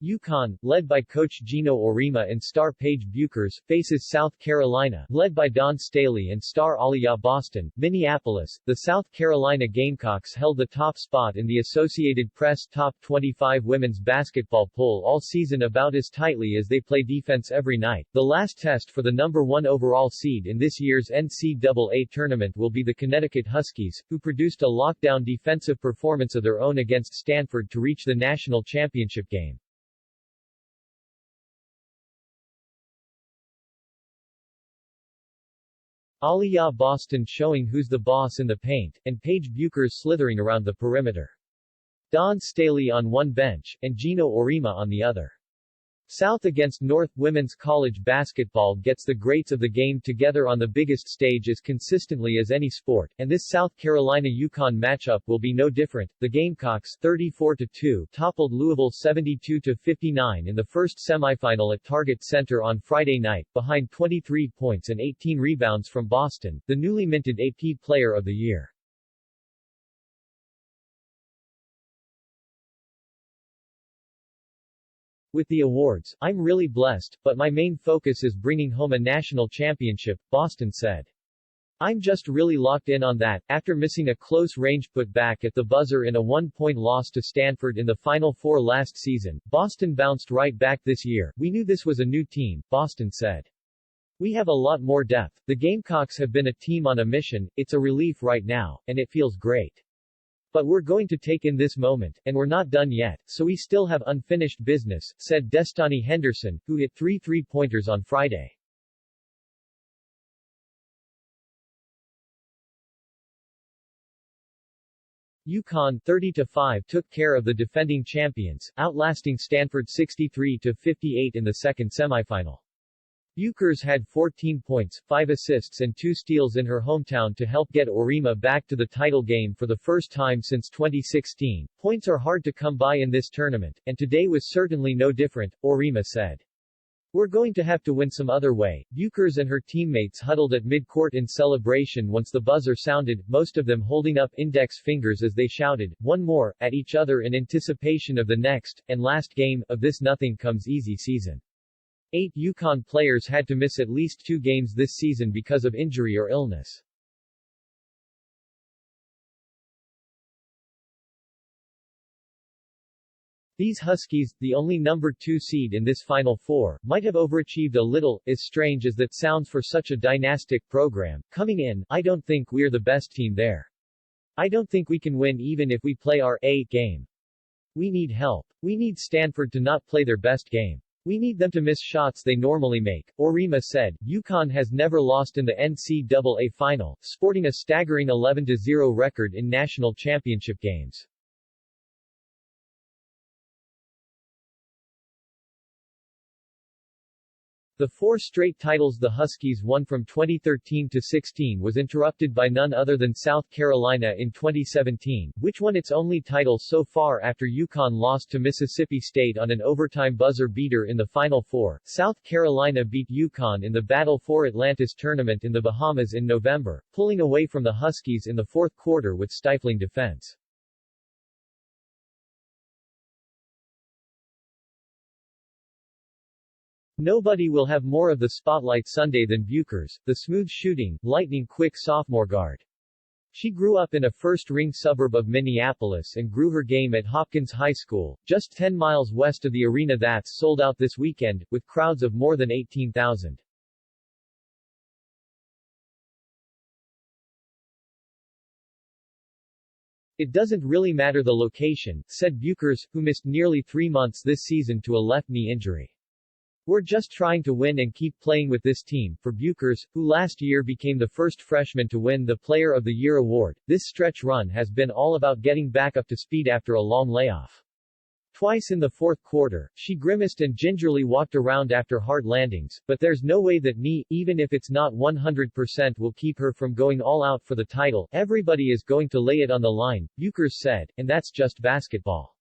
UConn, led by coach Gino Orima and star Paige Bueckers, faces South Carolina, led by Dawn Staley and star Aliyah Boston. Minneapolis, the South Carolina Gamecocks held the top spot in the Associated Press Top 25 women's basketball poll all season about as tightly as they play defense every night. The last test for the number 1 overall seed in this year's NCAA tournament will be the Connecticut Huskies, who produced a lockdown defensive performance of their own against Stanford to reach the national championship game. Aliyah Boston showing who's the boss in the paint, and Paige Bueckers slithering around the perimeter. Dawn Staley on one bench, and Gino Orima on the other. South against North. Women's college basketball gets the greats of the game together on the biggest stage as consistently as any sport, and this South Carolina-UConn matchup will be no different. The Gamecocks, 34-2, toppled Louisville 72-59 in the first semifinal at Target Center on Friday night, behind 23 points and 18 rebounds from Boston, the newly minted AP Player of the Year. With the awards, I'm really blessed, but my main focus is bringing home a national championship, Boston said. I'm just really locked in on that. After missing a close-range putback at the buzzer in a 1-point loss to Stanford in the Final Four last season, Boston bounced right back this year. We knew this was a new team, Boston said. We have a lot more depth. The Gamecocks have been a team on a mission. It's a relief right now, and it feels great. But we're going to take in this moment, and we're not done yet, so we still have unfinished business, said Destany Henderson, who hit 3 3-pointers on Friday. UConn, 30-5, took care of the defending champions, outlasting Stanford 63-58 in the second semifinal. Bueckers had 14 points, 5 assists and 2 steals in her hometown to help get Orima back to the title game for the first time since 2016. Points are hard to come by in this tournament, and today was certainly no different, Orima said. We're going to have to win some other way. Bueckers and her teammates huddled at midcourt in celebration once the buzzer sounded, most of them holding up index fingers as they shouted, "One more," at each other in anticipation of the next, and last game, of this nothing-comes-easy season. 8 UConn players had to miss at least 2 games this season because of injury or illness. These Huskies, the only number 2 seed in this Final Four, might have overachieved a little, as strange as that sounds for such a dynastic program. Coming in, I don't think we're the best team there. I don't think we can win even if we play our A game. We need help. We need Stanford to not play their best game. We need them to miss shots they normally make, Orima said. UConn has never lost in the NCAA final, sporting a staggering 11-0 record in national championship games. The 4 straight titles the Huskies won from 2013 to 16 was interrupted by none other than South Carolina in 2017, which won its only title so far after UConn lost to Mississippi State on an overtime buzzer beater in the Final Four. South Carolina beat UConn in the Battle for Atlantis tournament in the Bahamas in November, pulling away from the Huskies in the fourth quarter with stifling defense. Nobody will have more of the spotlight Sunday than Bueckers, the smooth-shooting, lightning-quick sophomore guard. She grew up in a first-ring suburb of Minneapolis and grew her game at Hopkins High School, just 10 miles west of the arena that's sold out this weekend, with crowds of more than 18,000. It doesn't really matter the location, said Bueckers, who missed nearly 3 months this season to a left knee injury. We're just trying to win and keep playing with this team. For Bueckers, who last year became the first freshman to win the Player of the Year award, this stretch run has been all about getting back up to speed after a long layoff. Twice in the fourth quarter, she grimaced and gingerly walked around after hard landings, but there's no way that knee, even if it's not 100%, will keep her from going all out for the title. Everybody is going to lay it on the line, Bueckers said, and that's just basketball.